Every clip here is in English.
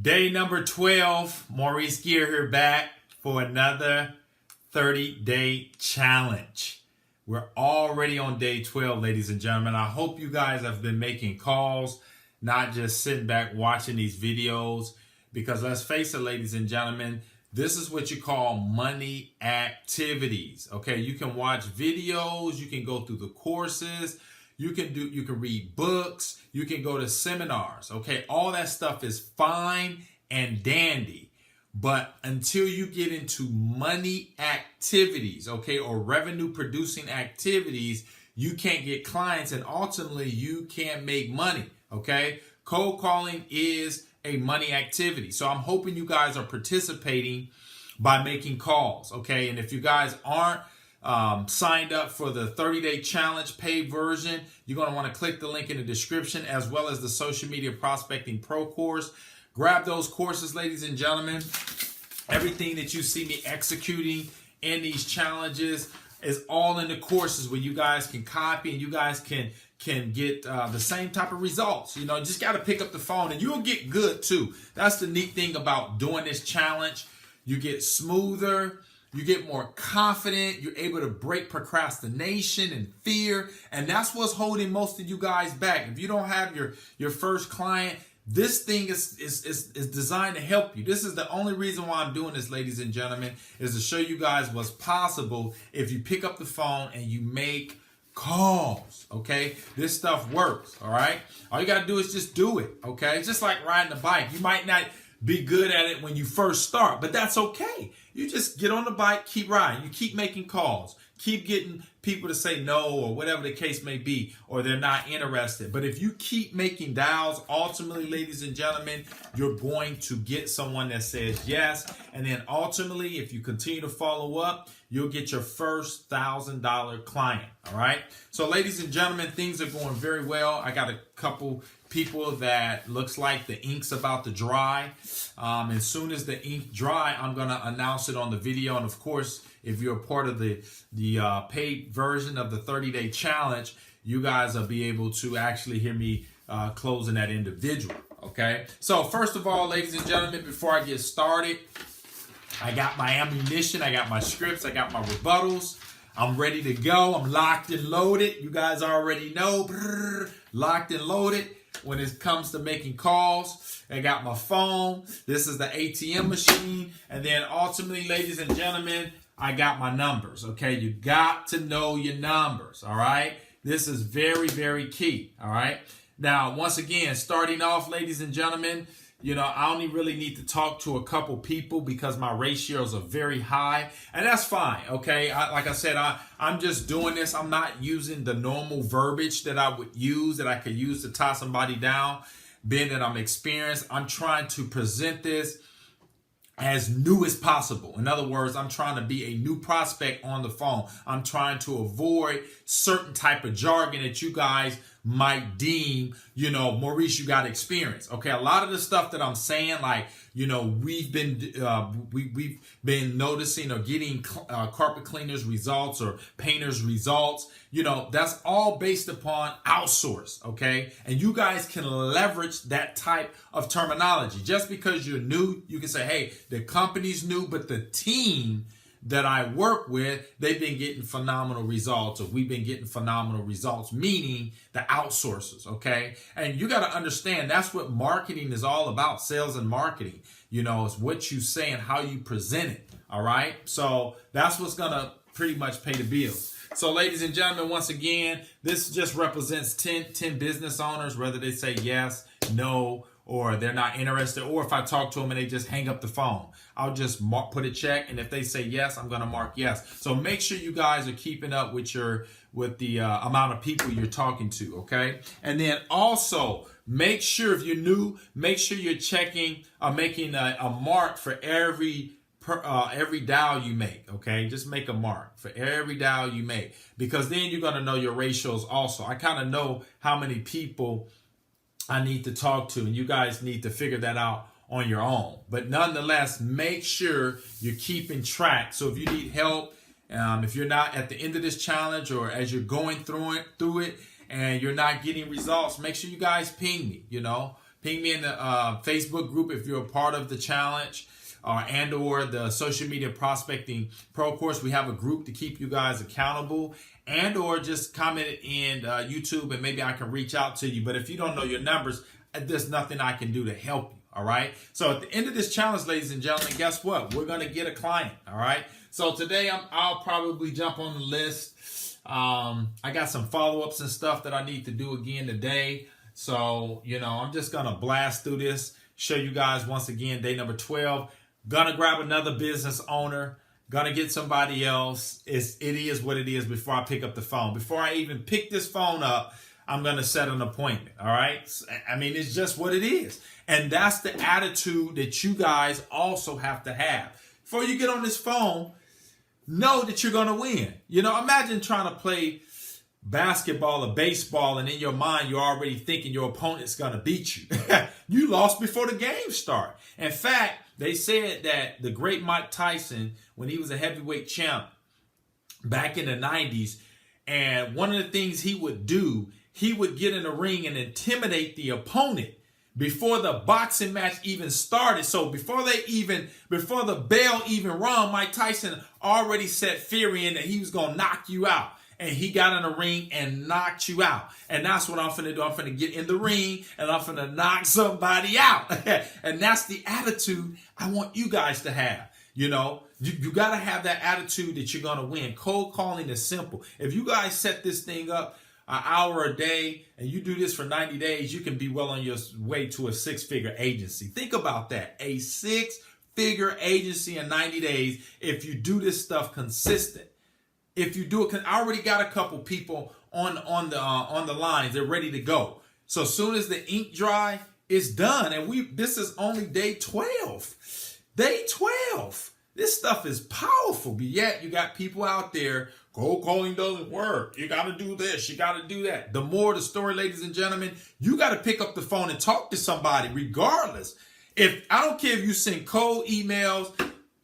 Day number 12, Maurice Gear here back for another 30-day challenge. We're already on day 12, ladies and gentlemen. I hope you guys have been making calls, not just sitting back watching these videos, because let's face it, ladies and gentlemen, this is what you call money activities. Okay, you can watch videos, you can go through the courses, you can read books, you can go to seminars. Okay, all that stuff is fine and dandy. But until you get into money activities, okay, or revenue producing activities, you can't get clients and ultimately you can't make money. Okay, cold calling is a money activity. So I'm hoping you guys are participating by making calls. Okay, and if you guys aren't signed up for the 30-day challenge paid version, you're going to want to click the link in the description, as well as the social media prospecting pro course. Grab those courses, ladies and gentlemen. Everything that you see me executing in these challenges is all in the courses where you guys can copy and you guys can get the same type of results. You know, just got to pick up the phone and you'll get good too. That's the neat thing about doing this challenge. You get smoother. You get more confident. You're able to break procrastination and fear. And that's what's holding most of you guys back. If you don't have your first client, this thing is designed to help you. This is the only reason why I'm doing this, ladies and gentlemen, is to show you guys what's possible if you pick up the phone and you make calls. Okay, this stuff works. All right, all you got to do is just do it. Okay, it's just like riding a bike. You might not be good at it when you first start, but that's okay. You just get on the bike, keep riding. You keep making calls, keep getting people to say no or whatever the case may be, or they're not interested. But if you keep making dials, ultimately, ladies and gentlemen, you're going to get someone that says yes. And then ultimately, if you continue to follow up, you'll get your first $1,000 client. All right. So ladies and gentlemen, things are going very well. I got a couple people that looks like the ink's about to dry. As soon as the ink dry, I'm going to announce it on the video. And of course, if you're a part of the paid version of the 30-day challenge, you guys will be able to actually hear me closing that individual. Okay. So first of all, ladies and gentlemen, before I get started, I got my ammunition, I got my scripts, I got my rebuttals. I'm ready to go. I'm locked and loaded. You guys already know, locked and loaded when it comes to making calls. I got my phone. This is the ATM machine. And then ultimately, ladies and gentlemen, I got my numbers. Okay, you got to know your numbers. All right, this is very, very key. All right. Now, once again, starting off, ladies and gentlemen, you know, I only really need to talk to a couple people because my ratios are very high, and that's fine. Okay, like I said, I'm just doing this. I'm not using the normal verbiage that I would use, that I could use to tie somebody down. Being that I'm experienced, I'm trying to present this as new as possible. In other words, I'm trying to be a new prospect on the phone. I'm trying to avoid certain type of jargon that you guys might deem, you know, Maurice, you got experience. Okay, a lot of the stuff that I'm saying, like, you know, we've been noticing or getting carpet cleaners results or painters results. You know, that's all based upon outsource. Okay, and you guys can leverage that type of terminology. Just because you're new, you can say, hey, the company's new, but the team that I work with, they've been getting phenomenal results, or we've been getting phenomenal results, meaning the outsourcers, okay? And you got to understand, that's what marketing is all about, sales and marketing. You know, it's what you say and how you present it, all right? So that's what's going to pretty much pay the bills. So ladies and gentlemen, once again, this just represents 10 business owners, whether they say yes, no, or they're not interested, or if I talk to them and they just hang up the phone, I'll just put a check, and if they say yes, I'm going to mark yes. So make sure you guys are keeping up with the amount of people you're talking to, okay? And then also make sure, if you're new, make sure you're checking, making a mark for every dial you make, okay? Just make a mark for every dial you make, because then you're going to know your ratios also. I kind of know how many people I need to talk to, and you guys need to figure that out on your own. But nonetheless, make sure you're keeping track. So if you need help, if you're not at the end of this challenge, or as you're going through it and you're not getting results, make sure you guys ping me, you know. Ping me in the Facebook group if you're a part of the challenge. And or the social media prospecting pro course. We have a group to keep you guys accountable, and or just comment it in YouTube and maybe I can reach out to you. But if you don't know your numbers, there's nothing I can do to help you. All right. So at the end of this challenge, ladies and gentlemen, guess what? We're going to get a client. All right. So today I'll probably jump on the list. I got some follow-ups and stuff that I need to do again today. So, I'm just going to blast through this, show you guys once again, day number 12. Gonna grab another business owner. Gonna get somebody else. It is what it is before I pick up the phone. Before I even pick this phone up, I'm gonna set an appointment. All right. I mean, it's just what it is. And that's the attitude that you guys also have to have. Before you get on this phone, know that you're gonna win. Imagine trying to play basketball or baseball, and in your mind you're already thinking your opponent's gonna beat you. You lost before the game started. In fact, they said that the great Mike Tyson, when he was a heavyweight champ back in the 90s, and one of the things he would do, he would get in the ring and intimidate the opponent before the boxing match even started. So before the bell even rung, Mike Tyson already set theory in that he was going to knock you out. And he got in the ring and knocked you out. And that's what I'm finna do. I'm finna get in the ring and I'm finna knock somebody out. And that's the attitude I want you guys to have. You got to have that attitude that you're going to win. Cold calling is simple. If you guys set this thing up an hour a day and you do this for 90 days, you can be well on your way to a 6-figure agency. Think about that. A 6-figure agency in 90 days if you do this stuff consistent. If you do it, because I already got a couple people on the lines, they're ready to go. So as soon as the ink dry, it's done. And this is only day 12. Day 12. This stuff is powerful. But yet you got people out there, cold calling doesn't work. You got to do this. You got to do that. The more the story, ladies and gentlemen, you got to pick up the phone and talk to somebody regardless. I don't care if you send cold emails,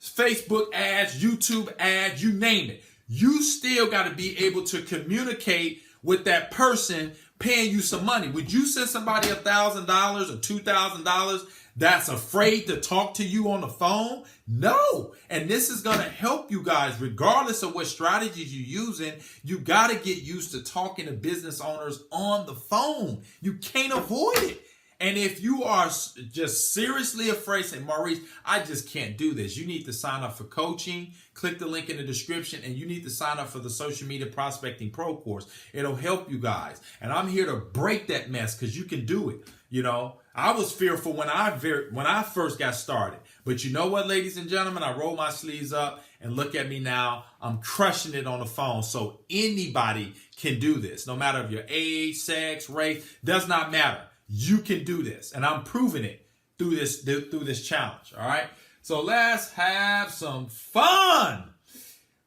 Facebook ads, YouTube ads, you name it. You still got to be able to communicate with that person paying you some money. Would you send somebody $1,000 or $2,000 that's afraid to talk to you on the phone? No. And this is going to help you guys, regardless of what strategies you're using. You got to get used to talking to business owners on the phone. You can't avoid it. And if you are just seriously afraid, say, Maurice, I just can't do this. You need to sign up for coaching. Click the link in the description, and you need to sign up for the Social Media Prospecting Pro course. It'll help you guys. And I'm here to break that mess because you can do it. I was fearful when I first got started. But you know what, ladies and gentlemen? I roll my sleeves up and look at me now. I'm crushing it on the phone. So anybody can do this. No matter if you're age, sex, race, does not matter. You can do this, and I'm proving it through this challenge. All right. So let's have some fun.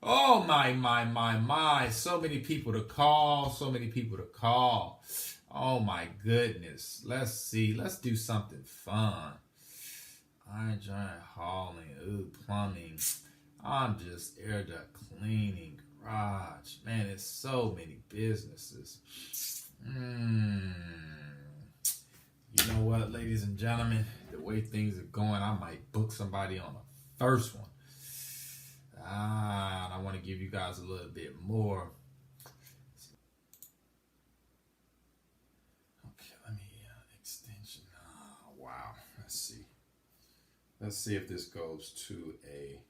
Oh my! So many people to call. Oh my goodness. Let's see. Let's do something fun. I enjoy hauling. Ooh, plumbing. I'm just air duct cleaning. Garage. Man, it's so many businesses. You know what, ladies and gentlemen, the way things are going, I might book somebody on the first one. And I want to give you guys a little bit more. Okay, let me extension. Oh, wow. Let's see. Let's see if this goes to a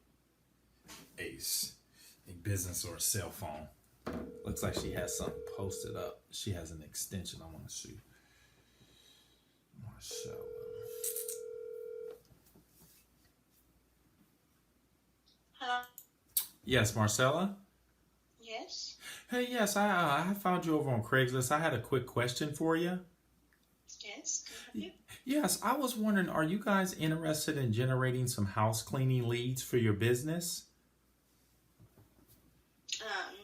business or a cell phone. Looks like she has something posted up. She has an extension I want to see. Marcella. Hello. Yes, Marcella? Yes. Hey, yes, I found you over on Craigslist. I had a quick question for you. Yes. Can I help you? Yes, I was wondering, are you guys interested in generating some house cleaning leads for your business?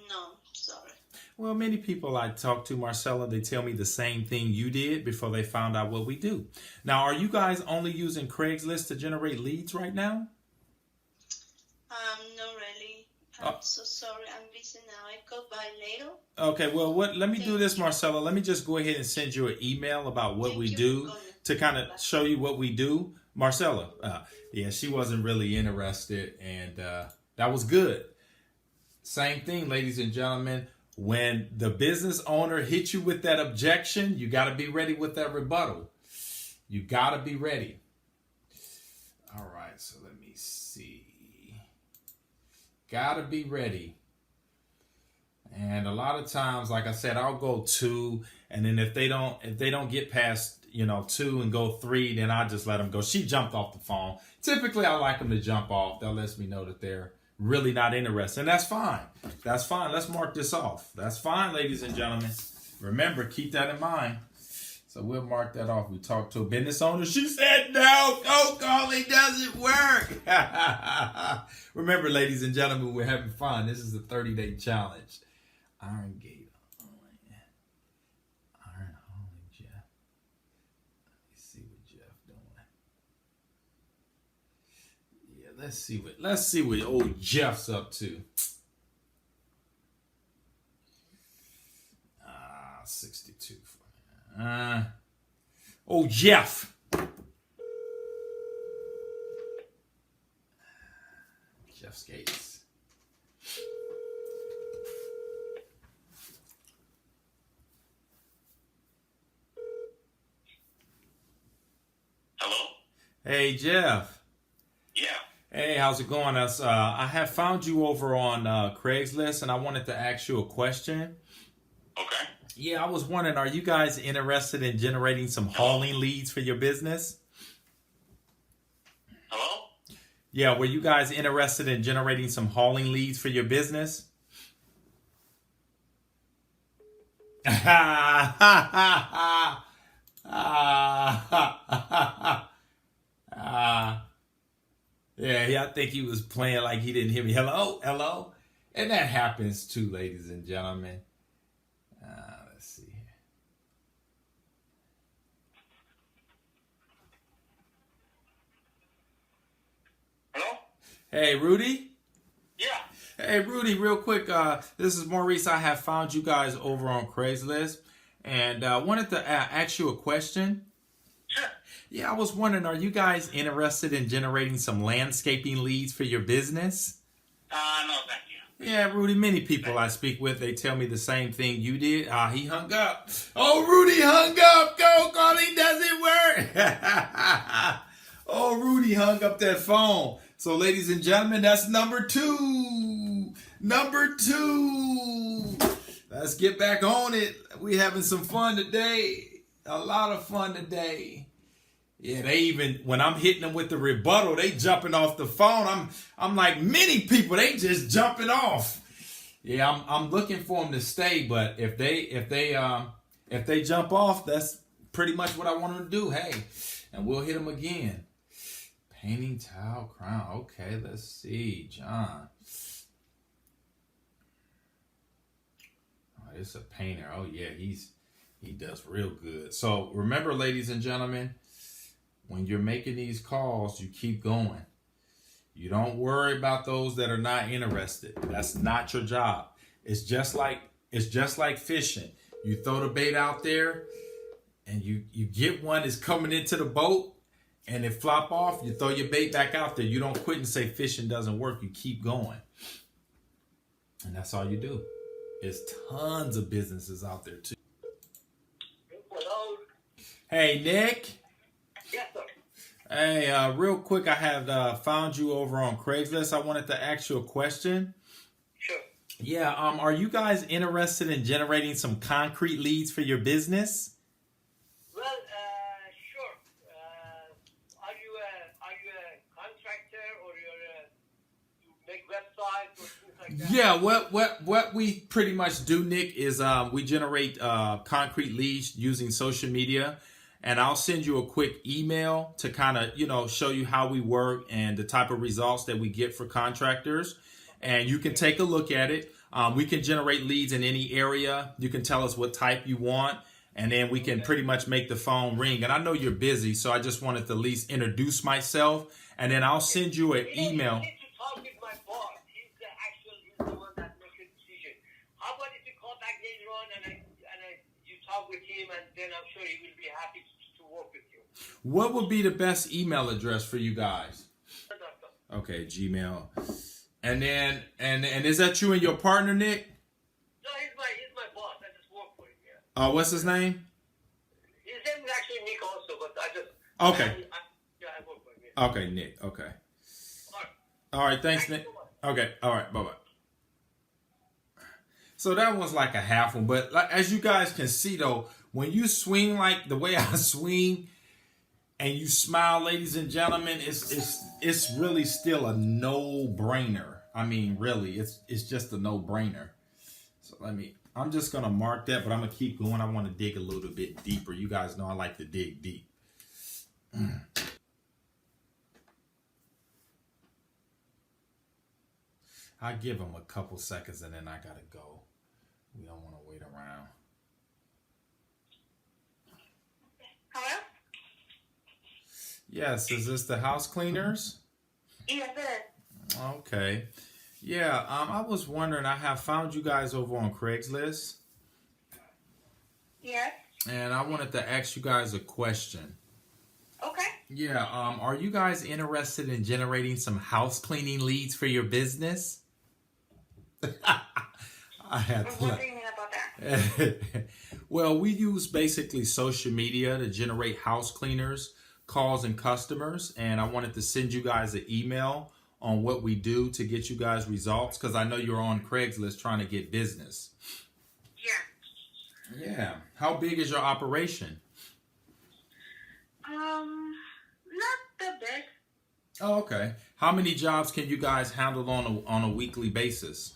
No, sorry. Well, many people I talk to, Marcella, they tell me the same thing you did before they found out what we do. Now, are you guys only using Craigslist to generate leads right now? No, really. I'm so sorry. I'm busy now. I call by later. Okay, well, let me do Thank this, you. Marcella. Let me just go ahead and send you an email about what Thank we you do for calling. to kind of show you what we do. Marcella, yeah, she wasn't really interested, and that was good. Same thing, ladies and gentlemen. When the business owner hits you with that objection, you got to be ready with that rebuttal. You got to be ready. All right, so let me see. Got to be ready. And a lot of times, like I said, I'll go 2, and then if they don't get past 2 and go 3, then I just let them go. She jumped off the phone. Typically, I like them to jump off. That lets me know that they're really not interested, and that's fine. That's fine. Let's mark this off. That's fine, ladies and gentlemen. Remember, keep that in mind. So we'll mark that off. We talked to a business owner. She said, no, cold calling doesn't work. Remember, ladies and gentlemen, we're having fun. This is a 30-day challenge. Iron Gate. Iron Holy Jeff. Let me see what Jeff doing. Yeah, let's see what old Jeff's up to. 62. Oh, Jeff. Jeff Skates. Hello? Hey, Jeff. Yeah. Hey, how's it going? I have found you over on Craigslist, and I wanted to ask you a question. Okay. Yeah, I was wondering, are you guys interested in generating some hauling leads for your business? Hello? Yeah, were you guys interested in generating some hauling leads for your business? Yeah, I think he was playing like he didn't hear me. Hello, hello? And that happens too, ladies and gentlemen. Let's see here. Hello? Hey, Rudy? Yeah. Hey, Rudy, real quick. This is Maurice. I have found you guys over on Craigslist, and wanted to ask you a question. Sure. Yeah, I was wondering, are you guys interested in generating some landscaping leads for your business? No, thank you. Yeah, Rudy, many people I speak with, they tell me the same thing you did. He hung up. Oh, Rudy hung up. Go, calling doesn't work. Oh, Rudy hung up that phone. So, ladies and gentlemen, that's number 2. Number 2. Let's get back on it. We having some fun today. A lot of fun today. Yeah, they even, when I'm hitting them with the rebuttal, they jumping off the phone. I'm like many people, they just jumping off. Yeah, I'm looking for them to stay, but if they jump off, that's pretty much what I want them to do. Hey, and we'll hit them again. Painting tile crown. Okay, let's see, John. Oh, it's a painter. Oh yeah, he does real good. So remember, ladies and gentlemen, when you're making these calls, you keep going. You don't worry about those that are not interested. That's not your job. It's just like fishing. You throw the bait out there, and you get one that's coming into the boat, and it flop off. You throw your bait back out there. You don't quit and say fishing doesn't work. You keep going, and that's all you do. There's tons of businesses out there too. Hello? Hey, Nick. Yes, sir. Hey, real quick, I have found you over on Craigslist. I wanted to ask you a question. Sure. Yeah, are you guys interested in generating some concrete leads for your business? Well, sure. Are you a contractor, or you make websites or things like that? Yeah, what we pretty much do, Nick, is we generate concrete leads using social media. And I'll send you a quick email to kind of, show you how we work and the type of results that we get for contractors. And you can take a look at it. We can generate leads in any area. You can tell us what type you want, and then we can pretty much make the phone ring. And I know you're busy, so I just wanted to at least introduce myself, and then I'll send you an email. You need to talk with my boss. He's and then I'm sure he will be happy to work with you. What would be the best email address for you guys? Okay, Gmail. And then, and is that you and your partner, Nick? No, he's my boss. I just work for him. Yeah. What's his name? His name is actually Nick also, but I just. Okay. I work for him. Yeah. Okay, Nick. Okay. All right. All right. Thanks, Nick. Okay. All right. Bye bye. So that was like a half one, but like, as you guys can see though, when you swing like the way I swing, and you smile, ladies and gentlemen, it's really still a no-brainer. I mean, really, it's just a no-brainer. So I'm just gonna mark that, but I'm gonna keep going. I want to dig a little bit deeper. You guys know I like to dig deep. I give them a couple seconds and then I gotta go. We don't want to wait around. Hello? Yes, is this the house cleaners? Yes, it is. Okay. Yeah, I was wondering, I have found you guys over on Craigslist. Yes. And I wanted to ask you guys a question. Okay. Yeah, are you guys interested in generating some house cleaning leads for your business? I had to What do you mean about that? Well, we use basically social media to generate house cleaners, calls, and customers. And I wanted to send you guys an email on what we do to get you guys results, because I know you're on Craigslist trying to get business. Yeah. Yeah. How big is your operation? Not that big. Oh, okay. How many jobs can you guys handle on a weekly basis?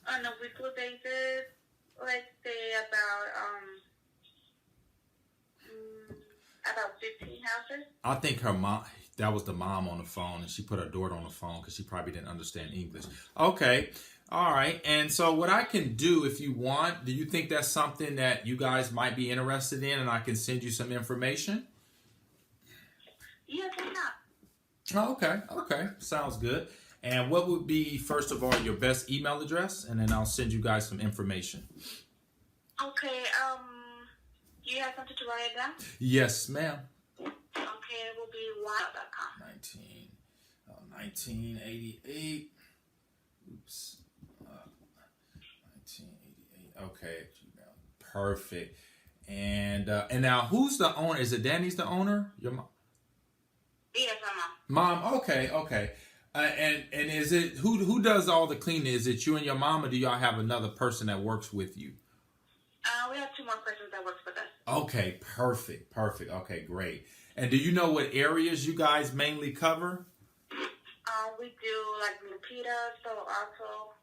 On a weekly basis, let's say about 15 houses. I think her mom, that was the mom on the phone, and she put her daughter on the phone because she probably didn't understand English. Okay. All right. And so what I can do, if you want, do you think that's something that you guys might be interested in, and I can send you some information? Yes, why not? Oh, okay. Okay. Sounds good. And what would be, first of all, your best email address? And then I'll send you guys some information. Okay, do you have something to write it down? Yes, ma'am. Okay, it will be wild.com. 1988. Oops. 1988. Okay. Perfect. And now, who's the owner? Is it Danny's the owner? Your mom? Yes, my mom. Mom. Okay. Okay. And is it who does all the cleaning? Is it you and your mom, or do y'all have another person that works with you? We have 2 more persons that works with us. Okay, perfect. Okay, great. And do you know what areas you guys mainly cover? We do like Milpitas, Palo Alto,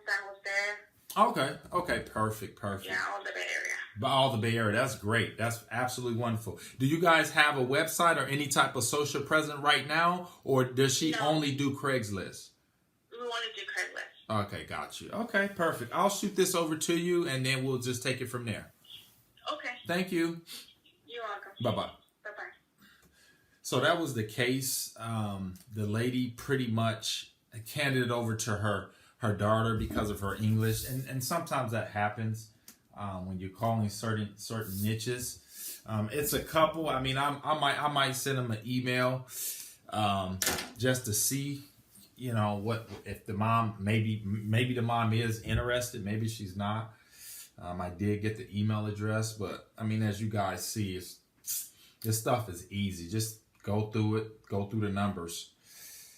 San Jose. Okay, perfect. Yeah, all the Bay Area. But all the Bay Area, that's great. That's absolutely wonderful. Do you guys have a website or any type of social presence right now, or does she only do Craigslist? We want to do Craigslist. Okay, got you. Okay, perfect. I'll shoot this over to you, and then we'll just take it from there. Okay. Thank you. You're welcome. Bye-bye. Bye-bye. So that was the case. The lady pretty much handed it over to her daughter because of her English, and sometimes that happens when you're calling certain niches. It's a couple. I mean, I might send them an email just to see, you know, what if the mom maybe the mom is interested, maybe she's not. I did get the email address, but I mean, as you guys see, this stuff is easy. Just go through it, go through the numbers.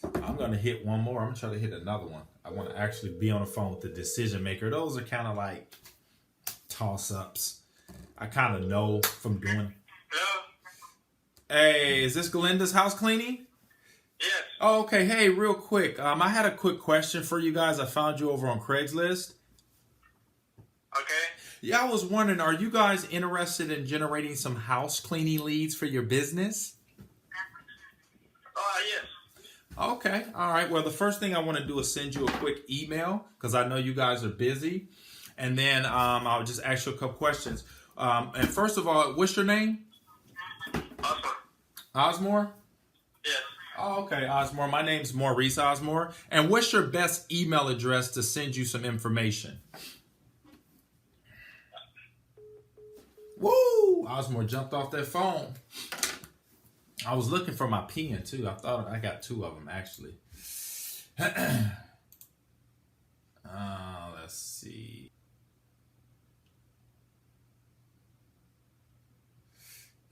I'm gonna hit one more. I'm gonna try to hit another one. I want to actually be on the phone with the decision maker. Those are kind of like toss-ups. I kind of know from doing. Hello? Hey, is this Galinda's house cleaning? Yes. Oh, okay. Hey, real quick. I had a quick question for you guys. I found you over on Craigslist. Okay. Yeah, I was wondering, are you guys interested in generating some house cleaning leads for your business? Yes. Okay. All right. Well, the first thing I want to do is send you a quick email because I know you guys are busy. And then I'll just ask you a couple questions. And first of all, what's your name? Osmore. Osmore? Yes. Oh, okay, Osmore. My name's Maurice Osmore. And what's your best email address to send you some information? Woo! Osmore jumped off that phone. I was looking for my pen too. I thought I got two of them actually. Let's see.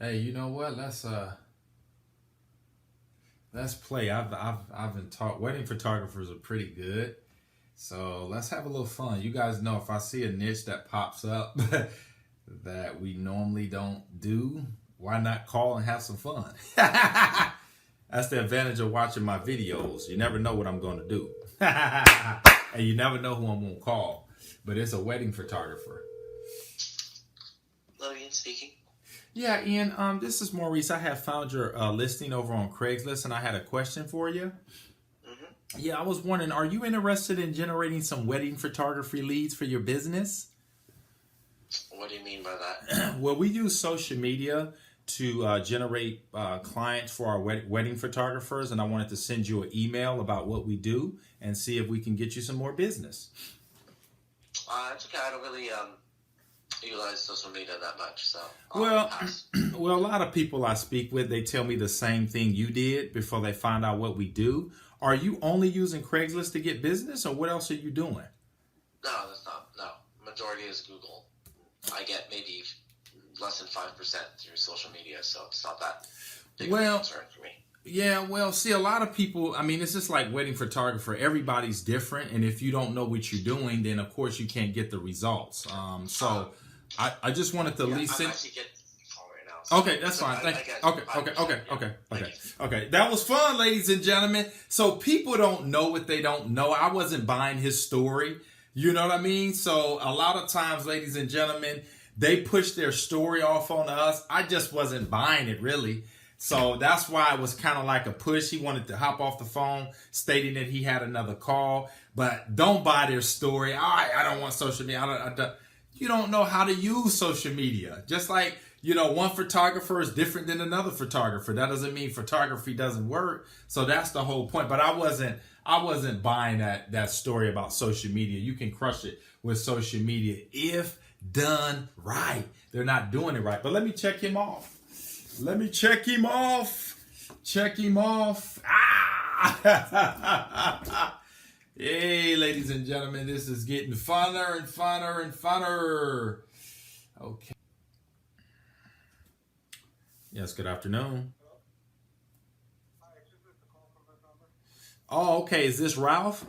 Hey, you know what? Let's play. I've been taught wedding photographers are pretty good. So let's have a little fun. You guys know if I see a niche that pops up that we normally don't do, why not call and have some fun? That's the advantage of watching my videos. You never know what I'm going to do. And you never know who I'm going to call. But it's a wedding photographer. Hello, Ian speaking. Yeah, Ian, this is Maurice. I have found your listing over on Craigslist, and I had a question for you. Mm-hmm. Yeah, I was wondering, are you interested in generating some wedding photography leads for your business? What do you mean by that? Well, we use social media to generate clients for our wedding photographers, and I wanted to send you an email about what we do and see if we can get you some more business. It's okay. I don't really utilize social media that much, so well, a lot of people I speak with, they tell me the same thing you did before they find out what we do. Are you only using Craigslist to get business, or what else are you doing? No, that's not. No, majority is Google. I get maybe less than 5% through social media, so it's not that big of a concern for me. Yeah, well, see, a lot of people, I mean, it's just like wedding photographer. Everybody's different, and if you don't know what you're doing, then of course you can't get the results. So I just wanted to at least. I'm actually getting a call right now. So okay, that's fine. Thank you. Okay. That was fun, ladies and gentlemen. So people don't know what they don't know. I wasn't buying his story. You know what I mean? So a lot of times, ladies and gentlemen, they push their story off on us. I just wasn't buying it, really. So that's why it was kind of like a push. He wanted to hop off the phone stating that he had another call. But don't buy their story. All right, I don't want social media. You don't know how to use social media. Just like, you know, one photographer is different than another photographer. That doesn't mean photography doesn't work. So that's the whole point. But I wasn't buying that story about social media. You can crush it with social media if done right. They're not doing it right. But let me check him off. Check him off. Ah! Hey, ladies and gentlemen, this is getting funner and funner and funner. Okay. Yes, good afternoon. Oh, okay. Is this Ralph?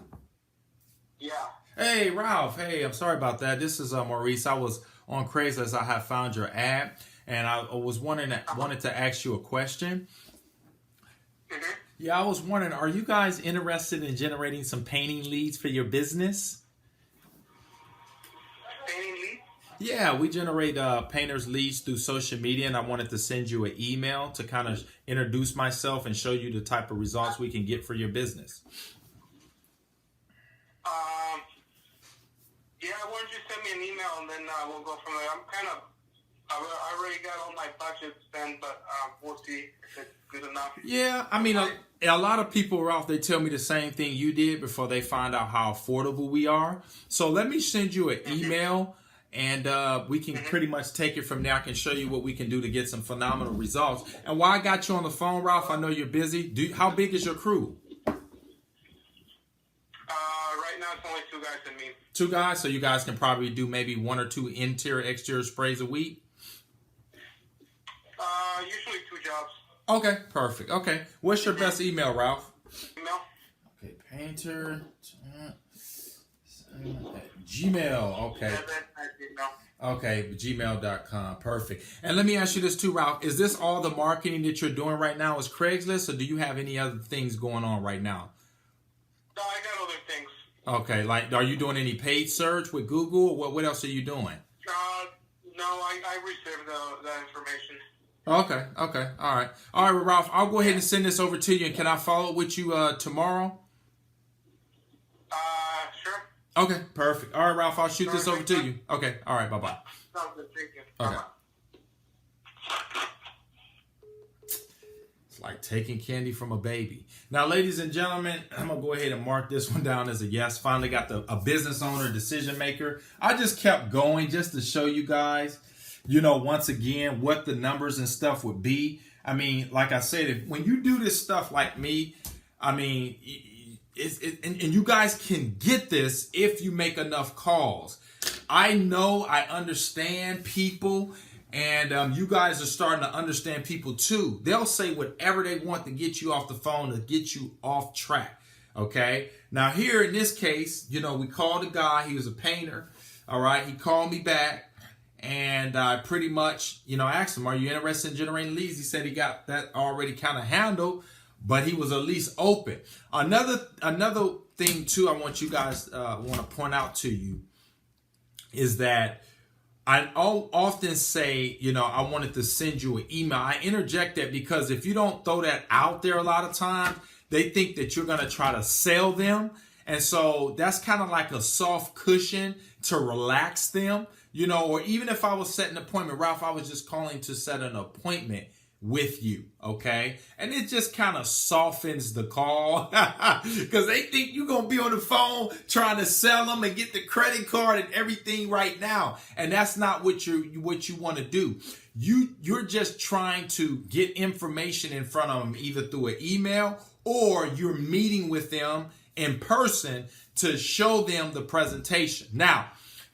Yeah. Hey, Ralph. Hey, I'm sorry about that. This is Maurice. I was on Craigslist. I have found your ad, and I was wanted to ask you a question. Mm-hmm. Yeah, I was wondering, are you guys interested in generating some painting leads for your business? Painting leads? Yeah, we generate painters leads through social media, and I wanted to send you an email to kind of introduce myself and show you the type of results we can get for your business. Yeah, why don't you send me an email and then we'll go from there. I already got all my budget spent, but we'll see if it's good enough. Yeah, I mean, a lot of people, Ralph, they tell me the same thing you did before they find out how affordable we are. So let me send you an email, and we can pretty much take it from there. I can show you what we can do to get some phenomenal results. And while I got you on the phone, Ralph, I know you're busy. How big is your crew? Right now, it's only 2 guys and me. 2 guys? So you guys can probably do maybe 1 or 2 interior, exterior sprays a week? Usually 2 jobs. Okay, perfect. Okay. What's your best email, Ralph? Email? Okay, painter Gmail. Okay. Okay, gmail.com. Perfect. And let me ask you this too, Ralph. Is this all the marketing that you're doing right now is Craigslist, or do you have any other things going on right now? No, I got other things. Okay, like are you doing any paid search with Google? Or what else are you doing? No, I reserved that information. Okay. All right, well, Ralph, I'll go ahead and send this over to you. And can I follow up with you tomorrow? Sure. Okay, perfect. All right, Ralph, I'll shoot this over to you. Okay, all right, bye-bye. Sounds good, thank you. Okay. Bye-bye. It's like taking candy from a baby. Now, ladies and gentlemen, I'm going to go ahead and mark this one down as a yes. Finally got a business owner, decision maker. I just kept going just to show you guys. once again, what the numbers and stuff would be. I mean, like I said, when you do this stuff like me, I mean, and you guys can get this if you make enough calls. I know, I understand people, and you guys are starting to understand people too. They'll say whatever they want to get you off the phone, to get you off track. Okay. Now here in this case, we called a guy. He was a painter. All right. He called me back. And I pretty much, asked him, are you interested in generating leads? He said he got that already kind of handled, but he was at least open. Another thing too, I want you guys want to point out to you is that I often say, I wanted to send you an email. I interject that because if you don't throw that out there a lot of times, they think that you're going to try to sell them. And so that's kind of like a soft cushion to relax them. Or even if I was setting an appointment, Ralph, I was just calling to set an appointment with you, okay? And it just kind of softens the call because they think you're going to be on the phone trying to sell them and get the credit card and everything right now. And that's not what you want to do. You're just trying to get information in front of them either through an email or you're meeting with them in person to show them the presentation. Now,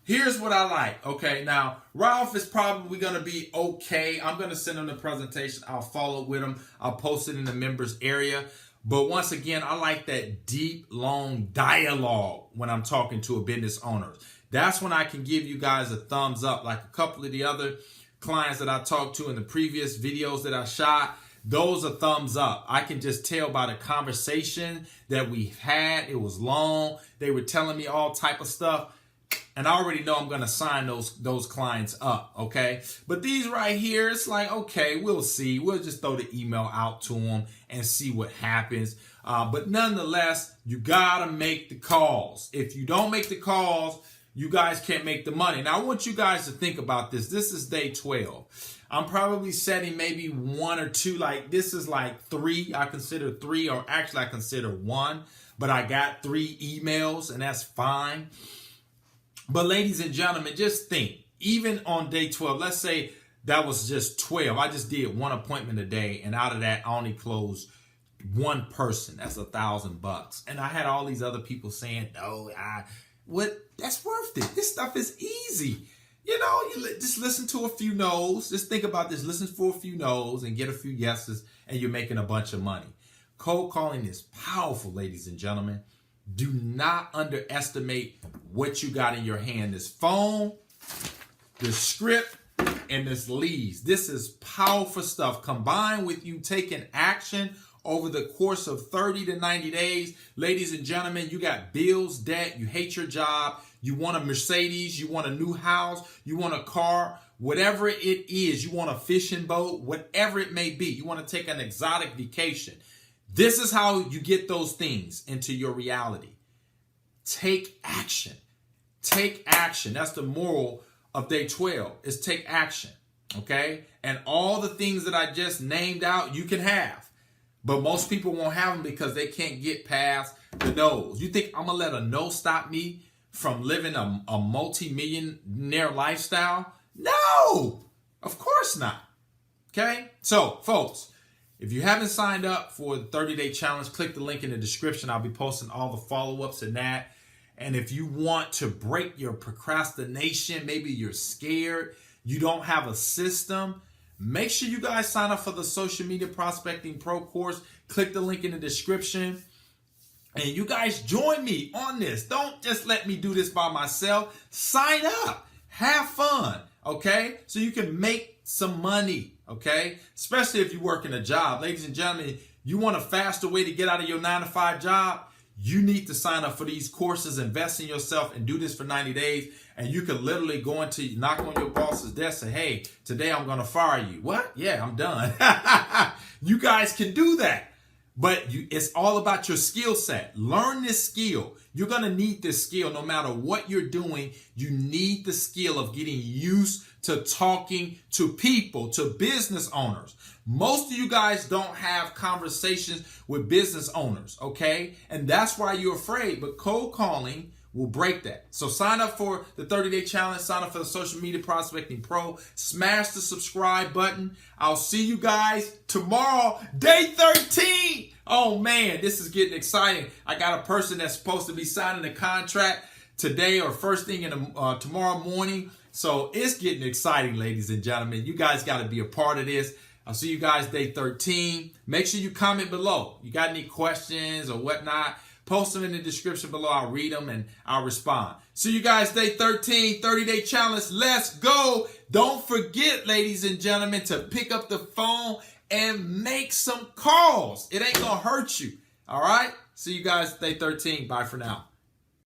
here's what I like. Okay, now Ralph is probably going to be okay. I'm going to send him the presentation. I'll follow with him. I'll post it in the members area. But once again, I like that deep, long dialogue when I'm talking to a business owner. That's when I can give you guys a thumbs up. Like a couple of the other clients that I talked to in the previous videos that I shot, those are thumbs up. I can just tell by the conversation that we had. It was long. They were telling me all type of stuff. And I already know I'm going to sign those clients up, okay? But these right here, it's like, okay, we'll see. We'll just throw the email out to them and see what happens. But nonetheless, you got to make the calls. If you don't make the calls, you guys can't make the money. Now, I want you guys to think about this. This is day 12. I'm probably setting maybe one or two. Like, this is like 3. I consider 3, or actually I consider 1. But I got 3 emails, and that's fine. But ladies and gentlemen, just think, even on day 12, let's say that was just 12. I just did 1 appointment a day. And out of that, I only closed 1 person. That's $1,000. And I had all these other people saying, no, that's worth it. This stuff is easy. You just listen to a few no's. Just think about this. Listen for a few no's and get a few yeses, and you're making a bunch of money. Cold calling is powerful, ladies and gentlemen. Do not underestimate what you got in your hand. This phone, this script, and this leads. This is powerful stuff. Combined with you taking action over the course of 30 to 90 days. Ladies and gentlemen, you got bills, debt, you hate your job, you want a Mercedes, you want a new house, you want a car, whatever it is, you want a fishing boat, whatever it may be. You want to take an exotic vacation. This is how you get those things into your reality. Take action. Take action. That's the moral of day 12, is take action. Okay? And all the things that I just named out, you can have. But most people won't have them because they can't get past the no's. You think I'm going to let a no stop me from living a multi-millionaire lifestyle? No! Of course not. Okay? So, folks, if you haven't signed up for the 30-day challenge, click the link in the description. I'll be posting all the follow-ups in that. And if you want to break your procrastination, maybe you're scared, you don't have a system, make sure you guys sign up for the Social Media Prospecting Pro course. Click the link in the description. And you guys join me on this. Don't just let me do this by myself. Sign up. Have fun. Okay? So you can make some money. Okay? Especially if you work in a job. Ladies and gentlemen, you want a faster way to get out of your 9-to-5 job? You need to sign up for these courses, invest in yourself, and do this for 90 days. And you can literally knock on your boss's desk and say, hey, today I'm going to fire you. What? Yeah, I'm done. You guys can do that. But it's all about your skill set. Learn this skill. You're going to need this skill no matter what you're doing. You need the skill of getting used to talking to people, to business owners. Most of you guys don't have conversations with business owners, okay? And that's why you're afraid. But cold calling will break that. So sign up for the 30-day challenge. Sign up for the Social Media Prospecting Pro. Smash the subscribe button. I'll see you guys tomorrow, day 13. Oh, man, this is getting exciting. I got a person that's supposed to be signing the contract today or first thing in the, tomorrow morning. So it's getting exciting, ladies and gentlemen. You guys got to be a part of this. I'll see you guys day 13. Make sure you comment below. You got any questions or whatnot, post them in the description below. I'll read them and I'll respond. See you guys day 13, 30-day challenge. Let's go. Don't forget, ladies and gentlemen, to pick up the phone and make some calls. It ain't going to hurt you. All right? See you guys day 13. Bye for now.